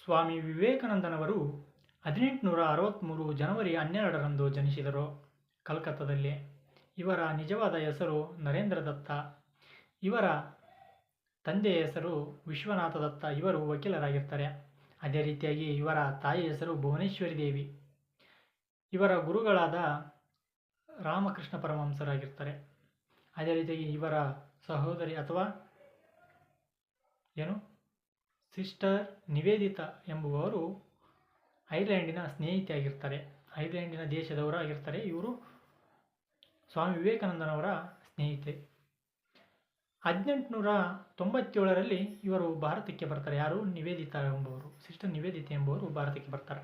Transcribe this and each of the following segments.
ಸ್ವಾಮಿ ವಿವೇಕಾನಂದನವರು 1863 ಜನವರಿ 12ರಂದು ಜನಿಸಿದರು. ಕಲ್ಕತ್ತಾದಲ್ಲಿ. ಇವರ ನಿಜವಾದ ಹೆಸರು ನರೇಂದ್ರ ದತ್ತ. ಇವರ ತಂದೆಯ ಹೆಸರು ವಿಶ್ವನಾಥ ದತ್ತ. ಇವರು ವಕೀಲರಾಗಿರ್ತಾರೆ. ಅದೇ ರೀತಿಯಾಗಿ ಇವರ ತಾಯಿಯ ಹೆಸರು ಭುವನೇಶ್ವರಿ ದೇವಿ. ಇವರ ಗುರುಗಳಾದ ರಾಮಕೃಷ್ಣ ಪರಮಹಂಸರಾಗಿರ್ತಾರೆ. ಅದೇ ರೀತಿಯಾಗಿ ಇವರ ಸಹೋದರಿ ಅಥವಾ ಸಿಸ್ಟರ್ ನಿವೇದಿತಾ ಎಂಬುವವರು ಐರ್ಲೆಂಡಿನ ಸ್ನೇಹಿತೆಯಾಗಿರ್ತಾರೆ. ಐರ್ಲೆಂಡಿನ ದೇಶದವರಾಗಿರ್ತಾರೆ. ಇವರು ಸ್ವಾಮಿ ವಿವೇಕಾನಂದನವರ ಸ್ನೇಹಿತೆ. 1897ರಲ್ಲಿ ಇವರು ಭಾರತಕ್ಕೆ ಬರ್ತಾರೆ. ಯಾರು? ನಿವೇದಿತಾ ಎಂಬುವರು, ಸಿಸ್ಟರ್ ನಿವೇದಿತಾ ಎಂಬುವರು ಭಾರತಕ್ಕೆ ಬರ್ತಾರೆ.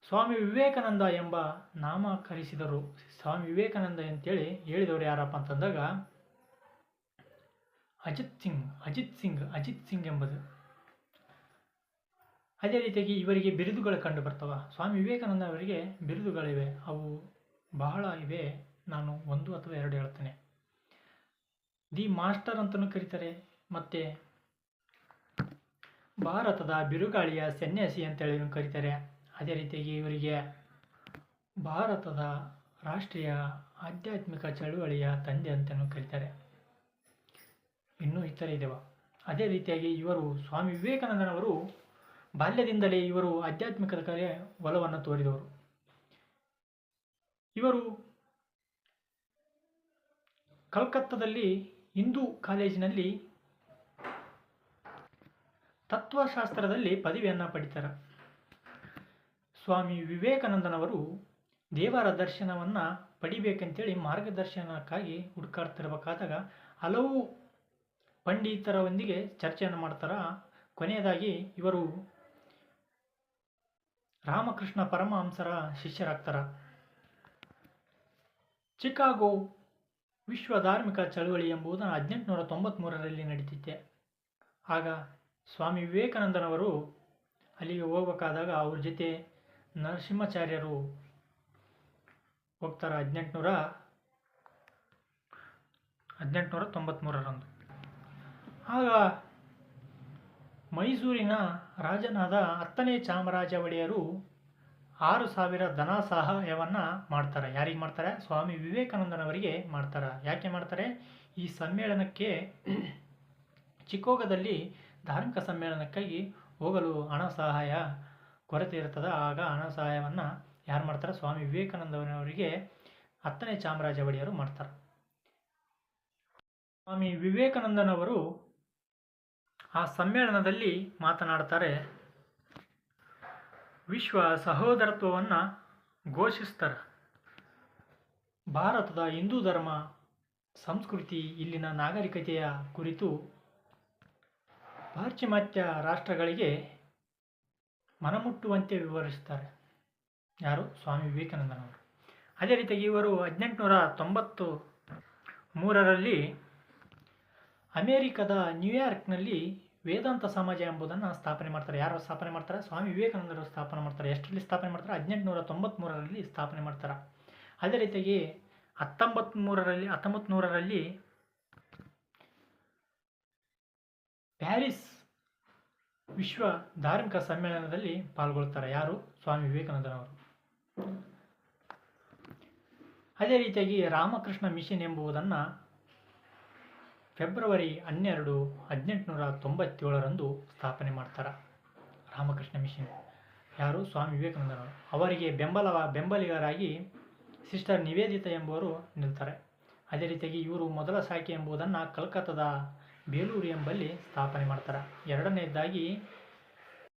ಸ್ವಾಮಿ ವಿವೇಕಾನಂದ ಎಂಬ ನಾಮಕರಿಸಿದರು. ಸ್ವಾಮಿ ವಿವೇಕಾನಂದ ಅಂತೇಳಿ ಹೇಳಿದವರು ಯಾರಪ್ಪ ಅಂತಂದಾಗ ಅಜಿತ್ ಸಿಂಗ್ ಎಂಬುದು. ಅದೇ ರೀತಿಯಾಗಿ ಇವರಿಗೆ ಬಿರುದುಗಳು ಕಂಡು ಬರ್ತವೆ. ಸ್ವಾಮಿ ವಿವೇಕಾನಂದ ಅವರಿಗೆ ಬಿರುದುಗಳಿವೆ. ಅವು ಬಹಳ ಇವೆ. ನಾನು 1 ಅಥವಾ 2 ಹೇಳ್ತೇನೆ. ದಿ ಮಾಸ್ಟರ್ ಅಂತಲೂ ಕರೀತಾರೆ. ಮತ್ತು ಭಾರತದ ಬಿರುಗಾಳಿಯ ಸನ್ಯಾಸಿ ಅಂತೇಳಿ ಕರೀತಾರೆ. ಅದೇ ರೀತಿಯಾಗಿ ಇವರಿಗೆ ಭಾರತದ ರಾಷ್ಟ್ರೀಯ ಆಧ್ಯಾತ್ಮಿಕ ಚಳುವಳಿಯ ತಂದೆ ಅಂತಲೂ ಕರೀತಾರೆ. ಇನ್ನೂ ಇತರ ಇದ್ದಾವೆ. ಅದೇ ರೀತಿಯಾಗಿ ಇವರು ಸ್ವಾಮಿ ವಿವೇಕಾನಂದನವರು ಬಾಲ್ಯದಿಂದಲೇ ಇವರು ಆಧ್ಯಾತ್ಮಿಕದ ಕಡೆ ಒಲವನ್ನು ತೋರಿದವರು. ಇವರು ಕಲ್ಕತ್ತಾದಲ್ಲಿ ಹಿಂದೂ ಕಾಲೇಜಿನಲ್ಲಿ ತತ್ವಶಾಸ್ತ್ರದಲ್ಲಿ ಪದವಿಯನ್ನು ಪಡಿತಾರೆ. ಸ್ವಾಮಿ ವಿವೇಕಾನಂದನವರು ದೇವರ ದರ್ಶನವನ್ನು ಪಡಿಬೇಕಂತೇಳಿ ಮಾರ್ಗದರ್ಶನಕ್ಕಾಗಿ ಹುಡುಕಾಡ್ತಿರ್ಬೇಕಾದಾಗ ಹಲವು ಪಂಡಿತರೊಂದಿಗೆ ಚರ್ಚೆಯನ್ನು ಮಾಡ್ತಾರೆ. ಕೊನೆಯದಾಗಿ ಇವರು ರಾಮಕೃಷ್ಣ ಪರಮಹಂಸರ ಶಿಷ್ಯರಾಗ್ತಾರೆ. ಚಿಕಾಗೋ ವಿಶ್ವ ಧಾರ್ಮಿಕ ಚಳುವಳಿ ಎಂಬುದು 1893ರಲ್ಲಿ ನಡೀತಿತ್ತೆ. ಆಗ ಸ್ವಾಮಿ ವಿವೇಕಾನಂದನವರು ಅಲ್ಲಿಗೆ ಹೋಗಬೇಕಾದಾಗ ಅವ್ರ ಜೊತೆ ನರಸಿಂಹಾಚಾರ್ಯರು ಹೋಗ್ತಾರೆ. 1893ರಂದು. ಆಗ ಮೈಸೂರಿನ ರಾಜನಾದ 10ನೇ ಚಾಮರಾಜ ಒಡೆಯರು 6,000 ಧನ ಸಹಾಯವನ್ನು ಮಾಡ್ತಾರೆ. ಯಾರಿಗೆ ಮಾಡ್ತಾರೆ? ಸ್ವಾಮಿ ವಿವೇಕಾನಂದನವರಿಗೆ ಮಾಡ್ತಾರೆ. ಯಾಕೆ ಮಾಡ್ತಾರೆ? ಈ ಸಮ್ಮೇಳನಕ್ಕೆ ಚಿಕಾಗೋದಲ್ಲಿ ಧಾರ್ಮಿಕ ಸಮ್ಮೇಳನಕ್ಕಾಗಿ ಹೋಗಲು ಹಣ ಸಹಾಯ ಕೊರತೆ ಇರ್ತದೆ. ಆಗ ಹಣ ಸಹಾಯವನ್ನು ಯಾರು ಮಾಡ್ತಾರೆ? ಸ್ವಾಮಿ ವಿವೇಕಾನಂದನವರಿಗೆ 10ನೇ ಚಾಮರಾಜ ಒಡೆಯರು ಮಾಡ್ತಾರೆ. ಸ್ವಾಮಿ ವಿವೇಕಾನಂದನವರು ಆ ಸಮ್ಮೇಳನದಲ್ಲಿ ಮಾತನಾಡ್ತಾರೆ. ವಿಶ್ವ ಸಹೋದರತ್ವವನ್ನು ಘೋಷಿಸ್ತಾರೆ. ಭಾರತದ ಹಿಂದೂ ಧರ್ಮ, ಸಂಸ್ಕೃತಿ, ಇಲ್ಲಿನ ನಾಗರಿಕತೆಯ ಕುರಿತು ಪಾಶ್ಚಿಮಾತ್ಯ ರಾಷ್ಟ್ರಗಳಿಗೆ ಮನಮುಟ್ಟುವಂತೆ ವಿವರಿಸ್ತಾರೆ. ಯಾರು? ಸ್ವಾಮಿ ವಿವೇಕಾನಂದನವರು. ಅದೇ ರೀತಿಯಾಗಿ ಇವರು 1893ರಲ್ಲಿ ಅಮೇರಿಕದ ನ್ಯೂಯಾರ್ಕ್ನಲ್ಲಿ ವೇದಾಂತ ಸಮಾಜ ಎಂಬುದನ್ನು ಸ್ಥಾಪನೆ ಮಾಡ್ತಾರೆ. ಯಾರು ಸ್ಥಾಪನೆ ಮಾಡ್ತಾರೆ? ಸ್ವಾಮಿ ವಿವೇಕಾನಂದರು ಸ್ಥಾಪನೆ ಮಾಡ್ತಾರೆ. ಎಷ್ಟರಲ್ಲಿ ಸ್ಥಾಪನೆ ಮಾಡ್ತಾರೆ? 1893ರಲ್ಲಿ ಸ್ಥಾಪನೆ ಮಾಡ್ತಾರೆ. ಅದೇ ರೀತಿಯಾಗಿ 1900ರಲ್ಲಿ ಪ್ಯಾರಿಸ್ ವಿಶ್ವ ಧಾರ್ಮಿಕ ಸಮ್ಮೇಳನದಲ್ಲಿ ಪಾಲ್ಗೊಳ್ತಾರೆ. ಯಾರು? ಸ್ವಾಮಿ ವಿವೇಕಾನಂದನವರು. ಅದೇ ರೀತಿಯಾಗಿ ರಾಮಕೃಷ್ಣ ಮಿಷನ್ ಎಂಬುದನ್ನು ಫೆಬ್ರವರಿ 12, 1897ರಂದು ಸ್ಥಾಪನೆ ಮಾಡ್ತಾರೆ. ರಾಮಕೃಷ್ಣ ಮಿಷನ್ ಯಾರು? ಸ್ವಾಮಿ ವಿವೇಕಾನಂದನವರು. ಅವರಿಗೆ ಬೆಂಬಲಿಗರಾಗಿ ಸಿಸ್ಟರ್ ನಿವೇದಿತಾ ಎಂಬುವರು ನಿಲ್ತಾರೆ. ಅದೇ ರೀತಿಯಾಗಿ ಇವರು ಮೊದಲ ಶಾಖೆ ಎಂಬುದನ್ನು ಕಲ್ಕತ್ತಾದ ಬೇಲೂರು ಎಂಬಲ್ಲಿ ಸ್ಥಾಪನೆ ಮಾಡ್ತಾರೆ. ಎರಡನೇದಾಗಿ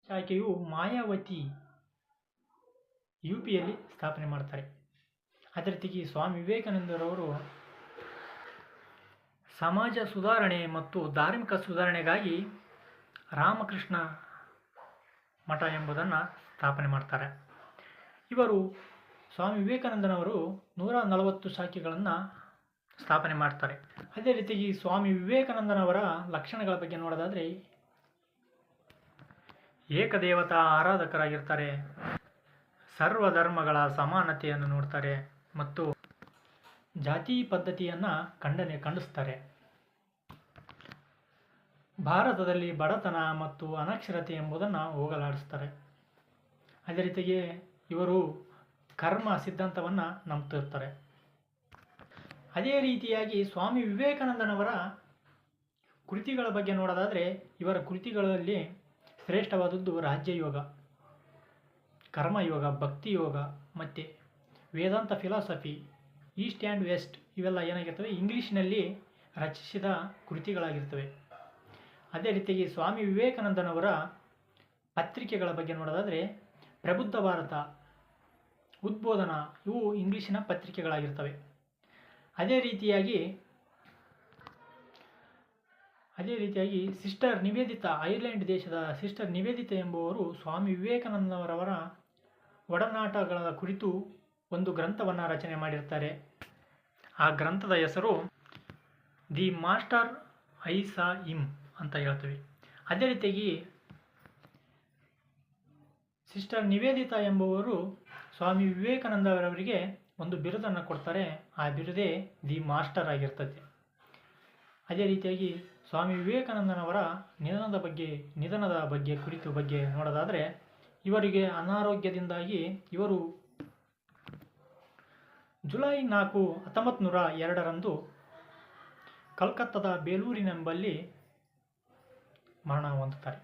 ಶಾಖೆಯು ಮಾಯಾವತಿ UPಯಲ್ಲಿ ಸ್ಥಾಪನೆ ಮಾಡ್ತಾರೆ. ಅದೇ ರೀತಿಯಾಗಿ ಸ್ವಾಮಿ ವಿವೇಕಾನಂದರವರು ಸಮಾಜ ಸುಧಾರಣೆ ಮತ್ತು ಧಾರ್ಮಿಕ ಸುಧಾರಣೆಗಾಗಿ ರಾಮಕೃಷ್ಣ ಮಠ ಎಂಬುದನ್ನು ಸ್ಥಾಪನೆ ಮಾಡ್ತಾರೆ. ಇವರು ಸ್ವಾಮಿ ವಿವೇಕಾನಂದನವರು 140 ಶಾಖೆಗಳನ್ನು ಸ್ಥಾಪನೆ ಮಾಡ್ತಾರೆ. ಅದೇ ರೀತಿಯಾಗಿ ಸ್ವಾಮಿ ವಿವೇಕಾನಂದನವರ ಲಕ್ಷಣಗಳ ಬಗ್ಗೆ ನೋಡೋದಾದರೆ ಏಕದೇವತಾ ಆರಾಧಕರಾಗಿರ್ತಾರೆ. ಸರ್ವಧರ್ಮಗಳ ಸಮಾನತೆಯನ್ನು ನೋಡ್ತಾರೆ ಮತ್ತು ಜಾತಿ ಪದ್ಧತಿಯನ್ನು ಖಂಡಿಸ್ತಾರೆ. ಭಾರತದಲ್ಲಿ ಬಡತನ ಮತ್ತು ಅನಕ್ಷರತೆ ಎಂಬುದನ್ನು ಹೋಗಲಾಡಿಸ್ತಾರೆ. ಅದೇ ರೀತಿಗೆ ಇವರು ಕರ್ಮ ಸಿದ್ಧಾಂತವನ್ನು ನಂಬ್ತಿರ್ತಾರೆ. ಅದೇ ರೀತಿಯಾಗಿ ಸ್ವಾಮಿ ವಿವೇಕಾನಂದನವರ ಕೃತಿಗಳ ಬಗ್ಗೆ ನೋಡೋದಾದರೆ, ಇವರ ಕೃತಿಗಳಲ್ಲಿ ಶ್ರೇಷ್ಠವಾದದ್ದು ರಾಜ್ಯಯೋಗ, ಕರ್ಮಯೋಗ, ಭಕ್ತಿಯೋಗ ಮತ್ತು ವೇದಾಂತ ಫಿಲಾಸಫಿ, ಈಸ್ಟ್ ಆ್ಯಂಡ್ ವೆಸ್ಟ್ ಇವೆಲ್ಲ ಏನಾಗಿರ್ತವೆ ಇಂಗ್ಲೀಷ್ನಲ್ಲಿ ರಚಿಸಿದ ಕೃತಿಗಳಾಗಿರ್ತವೆ. ಅದೇ ರೀತಿಯಾಗಿ ಸ್ವಾಮಿ ವಿವೇಕಾನಂದನವರ ಪತ್ರಿಕೆಗಳ ಬಗ್ಗೆ ನೋಡೋದಾದರೆ ಪ್ರಬುದ್ಧ ಭಾರತ, ಉದ್ಬೋಧನ ಇವು ಇಂಗ್ಲೀಷಿನ ಪತ್ರಿಕೆಗಳಾಗಿರ್ತವೆ. ಅದೇ ರೀತಿಯಾಗಿ ಸಿಸ್ಟರ್ ನಿವೇದಿತಾ, ಐರ್ಲೆಂಡ್ ದೇಶದ ಸಿಸ್ಟರ್ ನಿವೇದಿತಾ ಎಂಬುವರು ಸ್ವಾಮಿ ವಿವೇಕಾನಂದರವರ ಒಡನಾಟಗಳ ಕುರಿತು ಒಂದು ಗ್ರಂಥವನ್ನು ರಚನೆ ಮಾಡಿರ್ತಾರೆ. ಆ ಗ್ರಂಥದ ಹೆಸರು the master I saw him ಅಂತ ಹೇಳ್ತೀವಿ. ಅದೇ ರೀತಿಯಾಗಿ ಸಿಸ್ಟರ್ ನಿವೇದಿತಾ ಎಂಬುವರು ಸ್ವಾಮಿ ವಿವೇಕಾನಂದರವರಿಗೆ ಒಂದು ಬಿರುದನ್ನು ಕೊಡ್ತಾರೆ. ಆ ಬಿರುದೇ ದಿ ಮಾಸ್ಟರ್ ಆಗಿರ್ತದೆ. ಅದೇ ರೀತಿಯಾಗಿ ಸ್ವಾಮಿ ವಿವೇಕಾನಂದನವರ ನಿಧನದ ಬಗ್ಗೆ ನೋಡೋದಾದರೆ, ಇವರಿಗೆ ಅನಾರೋಗ್ಯದಿಂದಾಗಿ ಇವರು ಜುಲೈ 4, 1902 ಕಲ್ಕತ್ತಾದ ಬೇಲೂರಿನೆಂಬಲ್ಲಿ ಮರಣ ಹೊಂದುತ್ತಾರೆ.